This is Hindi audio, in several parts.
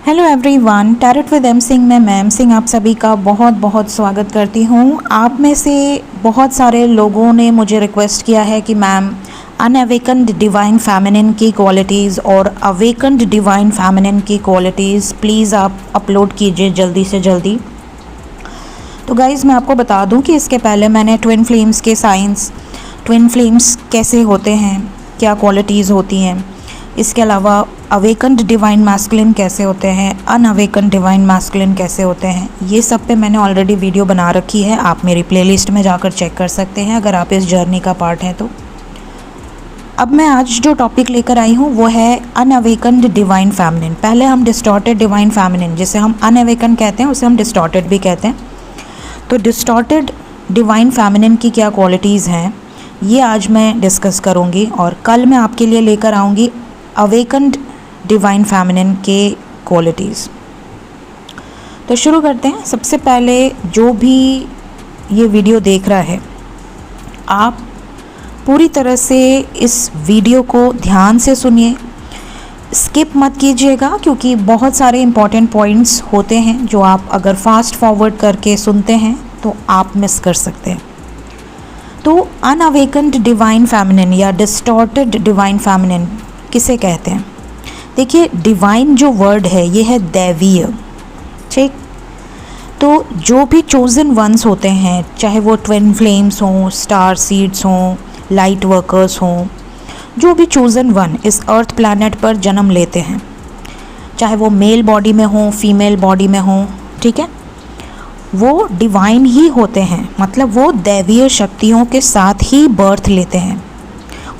Hello everyone, tarot with M Singh में मैं एम सिंह आप सभी का बहुत बहुत स्वागत करती हूँ। आप में से बहुत सारे लोगों ने मुझे रिक्वेस्ट किया है कि मैम अनअवेकन्ड डिवाइन फेमिनिन की क्वालिटीज़ और अवेकन्ड डिवाइन फेमिनिन की क्वालिटीज़ प्लीज़ आप अपलोड कीजिए जल्दी से जल्दी। तो गाइज़ मैं आपको बता दूँ कि इसके पहले मैंने ट्विन फ्लेम्स के साइंस, ट्विन फ्लेम्स कैसे होते हैं, क्या क्वालिटीज़ होती हैं, इसके अलावा अवेकन्ड डिवाइन मैस्कुलिन कैसे होते हैं, अनअवेकन्ड डिवाइन मैस्कुलिन कैसे होते हैं, ये सब पे मैंने ऑलरेडी वीडियो बना रखी है। आप मेरी प्लेलिस्ट में जाकर चेक कर सकते हैं अगर आप इस जर्नी का पार्ट हैं तो। अब मैं आज जो टॉपिक लेकर आई हूँ वो है अनअवेकन्ड डिवाइन फेमिनिन। पहले हम डिस्टॉर्टेड डिवाइन फेमिनिन, जिसे हम अनअवेकन कहते हैं, उसे हम डिस्टॉर्टेड भी कहते हैं। तो डिस्टॉर्टेड डिवाइन फेमिनिन की क्या क्वालिटीज़ हैं ये आज मैं डिस्कस करूँगी, और कल मैं आपके लिए लेकर आऊँगी अवेकन्ड डिवाइन फेमिनिन के क्वालिटीज़। तो शुरू करते हैं। सबसे पहले जो भी ये वीडियो देख रहा है, आप पूरी तरह से इस वीडियो को ध्यान से सुनिए, स्किप मत कीजिएगा, क्योंकि बहुत सारे इम्पॉर्टेंट पॉइंट्स होते हैं जो आप अगर फास्ट फॉरवर्ड करके सुनते हैं तो आप मिस कर सकते हैं। तो अनअवेकन्ड डिवाइन फेमिनिन या डिस्टॉर्टेड डिवाइन फेमिनिन किसे कहते हैं? देखिए, डिवाइन जो वर्ड है ये है दैवीय, ठीक। तो जो भी चोज़न वंस होते हैं, चाहे वो ट्विन फ्लेम्स हों, स्टार सीड्स हों, लाइट वर्कर्स हों, जो भी चोज़न वन इस अर्थ प्लैनेट पर जन्म लेते हैं, चाहे वो मेल बॉडी में हों, फीमेल बॉडी में हों, ठीक है, वो डिवाइन ही होते हैं। मतलब वो दैवीय शक्तियों के साथ ही बर्थ लेते हैं,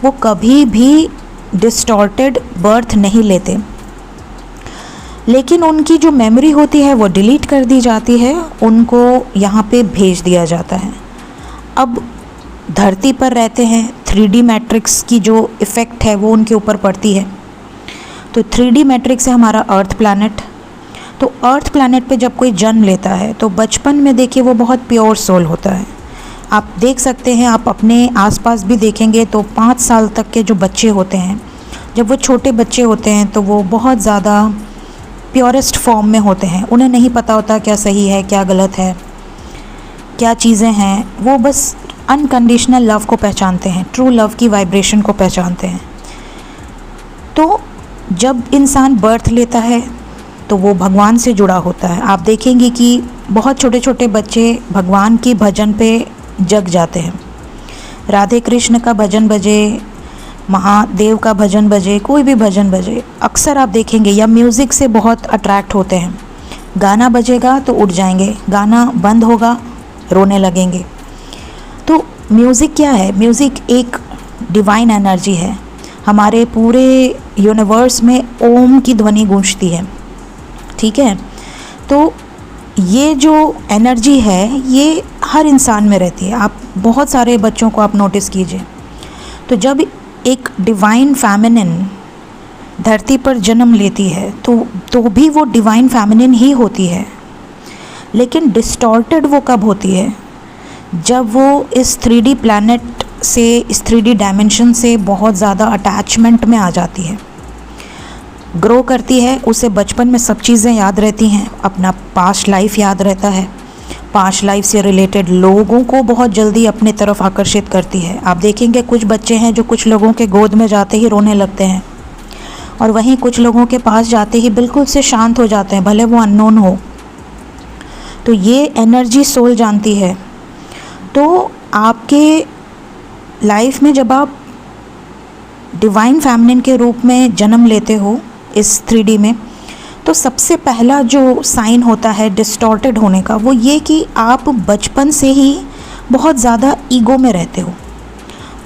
वो कभी भी डिस्टॉर्टेड बर्थ नहीं लेते। लेकिन उनकी जो मेमोरी होती है वो डिलीट कर दी जाती है, उनको यहाँ पे भेज दिया जाता है। अब धरती पर रहते हैं, 3D मैट्रिक्स की जो इफ़ेक्ट है वो उनके ऊपर पड़ती है। तो 3D मैट्रिक्स है हमारा अर्थ प्लैनेट। तो अर्थ प्लैनेट पे जब कोई जन्म लेता है तो बचपन में देखिए वो बहुत प्योर सोल होता है। आप देख सकते हैं, आप अपने आसपास भी देखेंगे तो 5 साल तक के जो बच्चे होते हैं, जब वो छोटे बच्चे होते हैं तो वो बहुत ज़्यादा प्योरेस्ट फॉर्म में होते हैं। उन्हें नहीं पता होता क्या सही है, क्या गलत है, क्या चीज़ें हैं। वो बस अनकंडीशनल लव को पहचानते हैं, ट्रू लव की वाइब्रेशन को पहचानते हैं। तो जब इंसान बर्थ लेता है तो वो भगवान से जुड़ा होता है। आप देखेंगे कि बहुत छोटे छोटे बच्चे भगवान की भजन पे जग जाते हैं। राधे कृष्ण का भजन बजे, महादेव का भजन बजे, कोई भी भजन बजे, अक्सर आप देखेंगे, या म्यूज़िक से बहुत अट्रैक्ट होते हैं। गाना बजेगा तो उठ जाएंगे, गाना बंद होगा रोने लगेंगे। तो म्यूज़िक क्या है? म्यूज़िक एक डिवाइन एनर्जी है। हमारे पूरे यूनिवर्स में ओम की ध्वनि गूंजती है, ठीक है। तो ये जो एनर्जी है ये हर इंसान में रहती है। आप बहुत सारे बच्चों को आप नोटिस कीजिए। तो जब एक डिवाइन फेमिनिन धरती पर जन्म लेती है तो भी वो डिवाइन फेमिनिन ही होती है। लेकिन डिस्टॉर्टेड वो कब होती है? जब वो इस 3D प्लैनेट से, इस 3D डायमेंशन से बहुत ज़्यादा अटैचमेंट में आ जाती है, ग्रो करती है। उसे बचपन में सब चीज़ें याद रहती हैं, अपना पास्ट लाइफ याद रहता है, पास्ट लाइफ से रिलेटेड लोगों को बहुत जल्दी अपने तरफ आकर्षित करती है। आप देखेंगे कुछ बच्चे हैं जो कुछ लोगों के गोद में जाते ही रोने लगते हैं, और वहीं कुछ लोगों के पास जाते ही बिल्कुल से शांत हो जाते हैं, भले वो अननोन हो। तो ये एनर्जी सोल जानती है। तो आपके लाइफ में जब आप डिवाइन फेमिनिन के रूप में जन्म लेते हो इस 3D में, तो सबसे पहला जो साइन होता है डिस्टॉर्टेड होने का वो ये कि आप बचपन से ही बहुत ज़्यादा ईगो में रहते हो।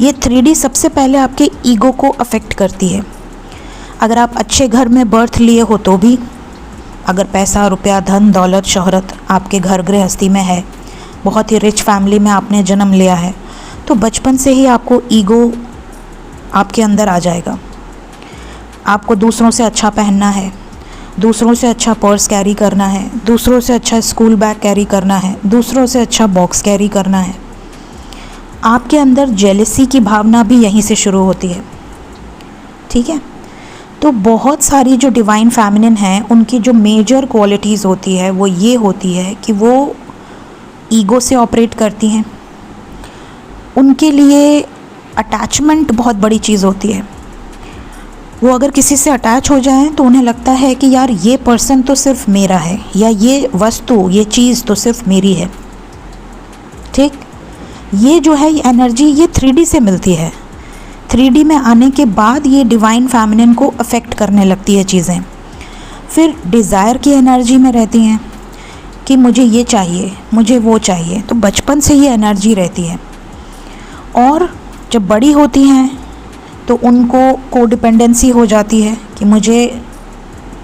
ये 3D सबसे पहले आपके ईगो को अफेक्ट करती है। अगर आप अच्छे घर में बर्थ लिए हो तो भी, अगर पैसा रुपया, धन दौलत, शोहरत आपके घर गृहस्थी में है, बहुत ही रिच फैमिली में आपने जन्म लिया है, तो बचपन से ही आपको ईगो आपके अंदर आ जाएगा। आपको दूसरों से अच्छा पहनना है, दूसरों से अच्छा पर्स कैरी करना है, दूसरों से अच्छा स्कूल बैग कैरी करना है, दूसरों से अच्छा बॉक्स कैरी करना है। आपके अंदर जेलसी की भावना भी यहीं से शुरू होती है, ठीक है। तो बहुत सारी जो डिवाइन फेमिनिन हैं उनकी जो मेजर क्वालिटीज़ होती है वो ये होती है कि वो ईगो से ऑपरेट करती हैं। उनके लिए अटैचमेंट बहुत बड़ी चीज़ होती है। वो अगर किसी से अटैच हो जाएं तो उन्हें लगता है कि यार ये पर्सन तो सिर्फ मेरा है, या ये वस्तु, ये चीज़ तो सिर्फ मेरी है। ठीक, ये जो है ये एनर्जी ये 3D से मिलती है। 3D में आने के बाद ये डिवाइन फेमिनिन को अफेक्ट करने लगती है चीज़ें। फिर डिज़ायर की एनर्जी में रहती हैं कि मुझे ये चाहिए, मुझे वो चाहिए, तो बचपन से ये एनर्जी रहती है। और जब बड़ी होती हैं तो उनको कोडिपेंडेंसी हो जाती है कि मुझे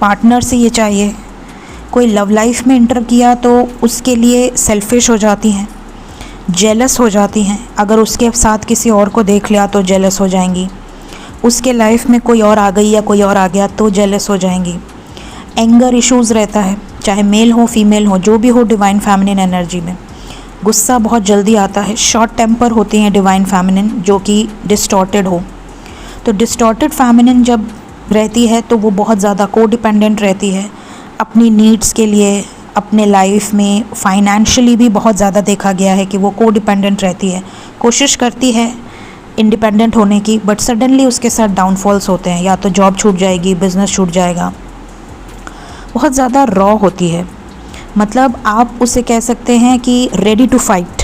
पार्टनर से ये चाहिए। कोई लव लाइफ में इंटर किया तो उसके लिए सेल्फिश हो जाती हैं, जेलस हो जाती हैं। अगर उसके साथ किसी और को देख लिया तो जेलस हो जाएंगी। उसके लाइफ में कोई और आ गई या कोई और आ गया तो जेलस हो जाएंगी। एंगर इश्यूज़ रहता है, चाहे मेल हो फीमेल हो, जो भी हो डिवाइन फेमिनिन एनर्जी में। गुस्सा बहुत जल्दी आता है, शॉर्ट टेम्पर होती हैं डिवाइन फेमिनिन जो कि डिस्टॉर्टेड हो। तो डिस्टॉर्टेड फेमिनिन जब रहती है तो वो बहुत ज़्यादा कोडिपेंडेंट रहती है अपनी नीड्स के लिए। अपने लाइफ में फाइनेंशियली भी बहुत ज़्यादा देखा गया है कि वो कोडिपेंडेंट रहती है, कोशिश करती है इंडिपेंडेंट होने की, बट सडनली उसके साथ डाउनफॉल्स होते हैं। या तो जॉब छूट जाएगी, बिजनेस छूट जाएगा। बहुत ज़्यादा रॉ होती है, मतलब आप उसे कह सकते हैं कि रेडी टू फाइट,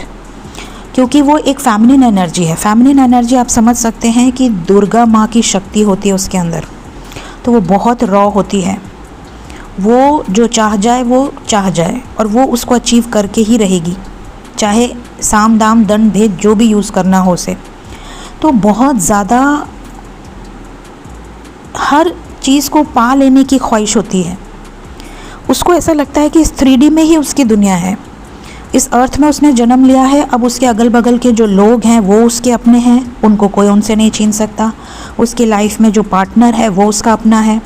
क्योंकि वो एक फेमिनिन एनर्जी है। फेमिनिन एनर्जी आप समझ सकते हैं कि दुर्गा माँ की शक्ति होती है उसके अंदर, तो वो बहुत रॉ होती है। वो जो चाह जाए वो चाह जाए और वो उसको अचीव करके ही रहेगी, चाहे साम दाम दंड भेद जो भी यूज़ करना हो उसे। तो बहुत ज़्यादा हर चीज़ को पा लेने की ख्वाहिश होती है। उसको ऐसा लगता है कि इस 3D में ही उसकी दुनिया है, इस अर्थ में उसने जन्म लिया है। अब उसके अगल बगल के जो लोग हैं वो उसके अपने हैं, उनको कोई उनसे नहीं छीन सकता। उसकी लाइफ में जो पार्टनर है वो उसका अपना है।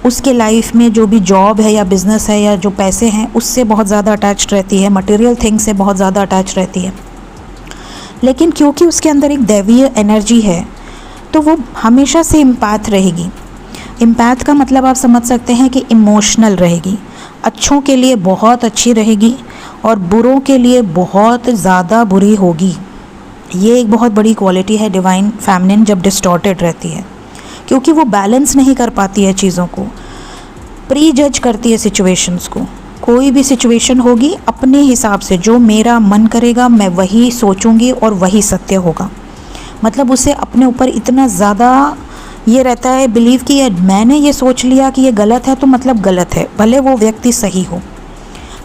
उसके लाइफ में जो भी जॉब है या बिज़नेस है या जो पैसे हैं उससे बहुत ज़्यादा अटैच्ड रहती है, मटेरियल थिंग्स से बहुत ज़्यादा अटैच रहती है। लेकिन क्योंकि उसके अंदर एक दैवीय एनर्जी है तो वो हमेशा से इम्पैथ रहेगी। इम्पैथ का मतलब आप समझ सकते हैं कि इमोशनल रहेगी, अच्छों के लिए बहुत अच्छी रहेगी और बुरों के लिए बहुत ज़्यादा बुरी होगी। ये एक बहुत बड़ी क्वालिटी है डिवाइन फेमिनिन जब डिस्टॉर्टेड रहती है, क्योंकि वो बैलेंस नहीं कर पाती है चीज़ों को, प्री जज करती है सिचुएशंस को। कोई भी सिचुएशन होगी अपने हिसाब से, जो मेरा मन करेगा मैं वही सोचूंगी और वही सत्य होगा। मतलब उसे अपने ऊपर इतना ज़्यादा ये रहता है बिलीव कि मैंने ये सोच लिया कि ये गलत है तो मतलब गलत है, भले वो व्यक्ति सही हो।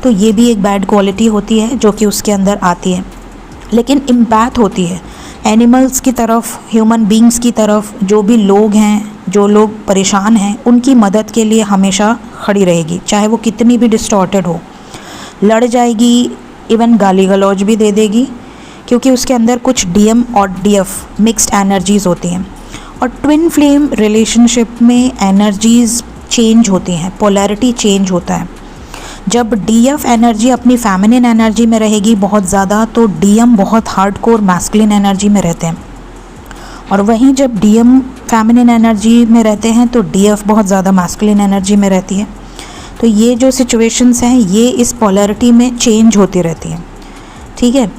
तो ये भी एक बैड क्वालिटी होती है जो कि उसके अंदर आती है। लेकिन इम्पैथ होती है एनिमल्स की तरफ, ह्यूमन बींग्स की तरफ। जो भी लोग हैं, जो लोग परेशान हैं, उनकी मदद के लिए हमेशा खड़ी रहेगी, चाहे वो कितनी भी डिस्टॉर्टेड हो। लड़ जाएगी, इवन गाली गलौज भी दे देगी, क्योंकि उसके अंदर कुछ डीएम और डीएफ मिक्स्ड एनर्जीज़ होती हैं। और ट्विन फ्लेम रिलेशनशिप में एनर्जीज़ चेंज होती हैं, पोलैरिटी चेंज होता है। जब डीएफ एनर्जी अपनी फेमिनिन एनर्जी में रहेगी बहुत ज़्यादा, तो डीएम बहुत हार्डकोर मैस्कुलिन एनर्जी में रहते हैं। और वहीं जब डीएम फेमिनिन एनर्जी में रहते हैं तो डीएफ बहुत ज़्यादा मैस्कुलिन एनर्जी में रहती है। तो ये जो सिचुएशंस हैं ये इस पोलैरिटी में चेंज होती रहती हैं, ठीक है।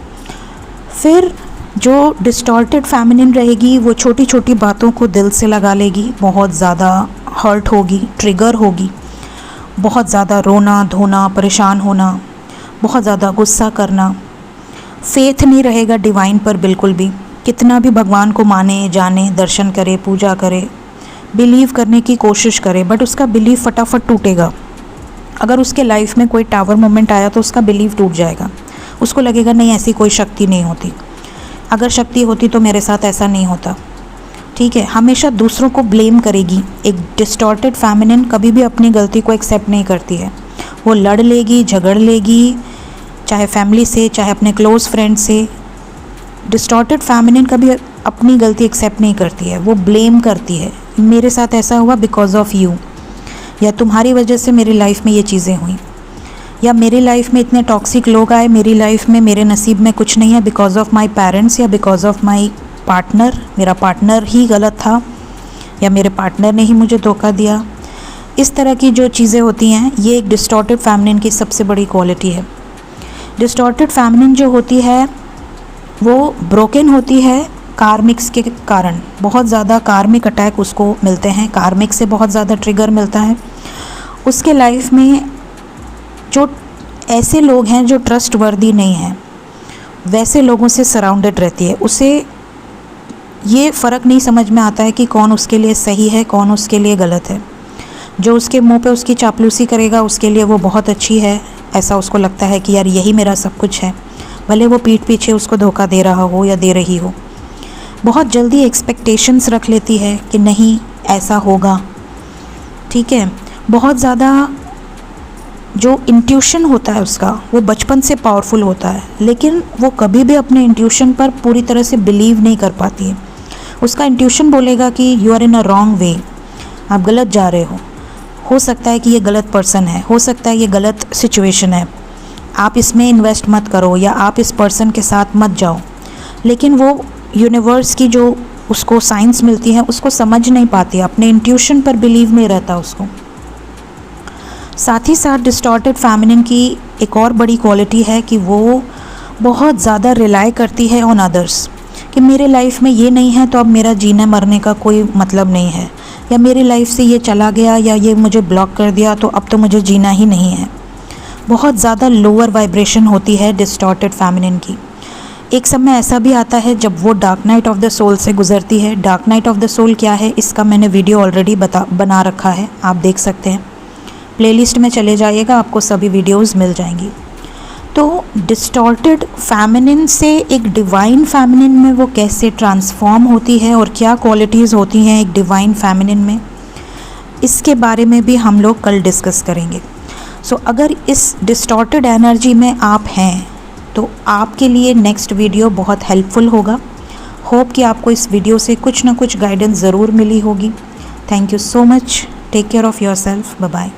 फिर जो डिस्टॉर्टेड फेमिनिन रहेगी वो छोटी छोटी बातों को दिल से लगा लेगी, बहुत ज़्यादा हर्ट होगी, ट्रिगर होगी, बहुत ज़्यादा रोना धोना, परेशान होना, बहुत ज़्यादा गुस्सा करना। फेथ नहीं रहेगा डिवाइन पर बिल्कुल भी, कितना भी भगवान को माने, जाने, दर्शन करे, पूजा करे, बिलीव करने की कोशिश करे, बट उसका बिलीव फटाफट टूटेगा। अगर उसके लाइफ में कोई टावर मोमेंट आया तो उसका बिलीव टूट जाएगा। उसको लगेगा नहीं, ऐसी कोई शक्ति नहीं होती, अगर शक्ति होती तो मेरे साथ ऐसा नहीं होता, ठीक है। हमेशा दूसरों को ब्लेम करेगी। एक डिस्टॉर्टेड फेमिनिन कभी भी अपनी गलती को एक्सेप्ट नहीं करती है। वो लड़ लेगी, झगड़ लेगी, चाहे फैमिली से, चाहे अपने क्लोज़ फ्रेंड से। डिस्टॉर्टेड फेमिनिन कभी अपनी गलती एक्सेप्ट नहीं करती है, वो ब्लेम करती है, मेरे साथ ऐसा हुआ बिकॉज ऑफ यू, या तुम्हारी वजह से मेरी लाइफ में ये चीज़ें हुई, या मेरी लाइफ में इतने टॉक्सिक लोग आए, मेरी लाइफ में, मेरे नसीब में कुछ नहीं है बिकॉज ऑफ माई पेरेंट्स या बिकॉज ऑफ माई पार्टनर, मेरा पार्टनर ही गलत था, या मेरे पार्टनर ने ही मुझे धोखा दिया। इस तरह की जो चीज़ें होती हैं, ये एक डिस्टॉर्टेड फेमिनिन की सबसे बड़ी क्वालिटी है। डिस्टॉर्टेड फेमिनिन जो होती है वो ब्रोकन होती है कार्मिक्स के कारण। बहुत ज़्यादा कार्मिक अटैक उसको मिलते हैं, कार्मिक से बहुत ज़्यादा ट्रिगर मिलता है। उसके लाइफ में जो ऐसे लोग हैं जो ट्रस्टवर्दी नहीं हैं, वैसे लोगों से सराउंडेड रहती है। उसे ये फ़र्क नहीं समझ में आता है कि कौन उसके लिए सही है, कौन उसके लिए गलत है। जो उसके मुंह पे उसकी चापलूसी करेगा उसके लिए वो बहुत अच्छी है, ऐसा उसको लगता है कि यार यही मेरा सब कुछ है, भले वो पीठ पीछे उसको धोखा दे रहा हो या दे रही हो। बहुत जल्दी एक्सपेक्टेशंस रख लेती है कि नहीं ऐसा होगा, ठीक है। बहुत ज़्यादा जो इंट्यूशन होता है उसका वो बचपन से पावरफुल होता है, लेकिन वो कभी भी अपने इंट्यूशन पर पूरी तरह से बिलीव नहीं कर पाती है। उसका इंट्यूशन बोलेगा कि you are in a wrong way, आप गलत जा रहे हो सकता है कि ये गलत पर्सन है, हो सकता है ये गलत सिचुएशन है, आप इसमें इन्वेस्ट मत करो या आप इस पर्सन के साथ मत जाओ। लेकिन वो यूनिवर्स की जो उसको साइंस मिलती है उसको समझ नहीं पाती, अपने इंट्यूशन पर बिलीव नहीं रहता उसको। साथ ही साथ डिस्टॉर्टेड फेमिनिन की एक और बड़ी क्वालिटी है कि वो बहुत ज़्यादा रिलाई करती है ऑन अदर्स, कि मेरे लाइफ में ये नहीं है तो अब मेरा जीने मरने का कोई मतलब नहीं है, या मेरी लाइफ से ये चला गया या ये मुझे ब्लॉक कर दिया तो अब तो मुझे जीना ही नहीं है। बहुत ज़्यादा लोअर वाइब्रेशन होती है डिस्टॉर्टेड फेमिनिन की। एक समय ऐसा भी आता है जब वो dark night of the soul से गुजरती है। Dark night of the soul क्या है, इसका मैंने वीडियो ऑलरेडी बना रखा है, आप देख सकते हैं। प्लेलिस्ट में चले जाइएगा, आपको सभी वीडियोस मिल जाएंगी। तो डिस्टॉर्टेड फेमिनिन से एक डिवाइन फेमिनिन में वो कैसे ट्रांसफॉर्म होती है और क्या क्वालिटीज़ होती हैं एक डिवाइन फेमिनिन में, इसके बारे में भी हम लोग कल डिस्कस करेंगे। सो अगर इस डिस्टॉर्टेड एनर्जी में आप हैं तो आपके लिए नेक्स्ट वीडियो बहुत हेल्पफुल होगा। होप कि आपको इस वीडियो से कुछ ना कुछ गाइडेंस ज़रूर मिली होगी। Thank you so much, take care of yourself, bye bye.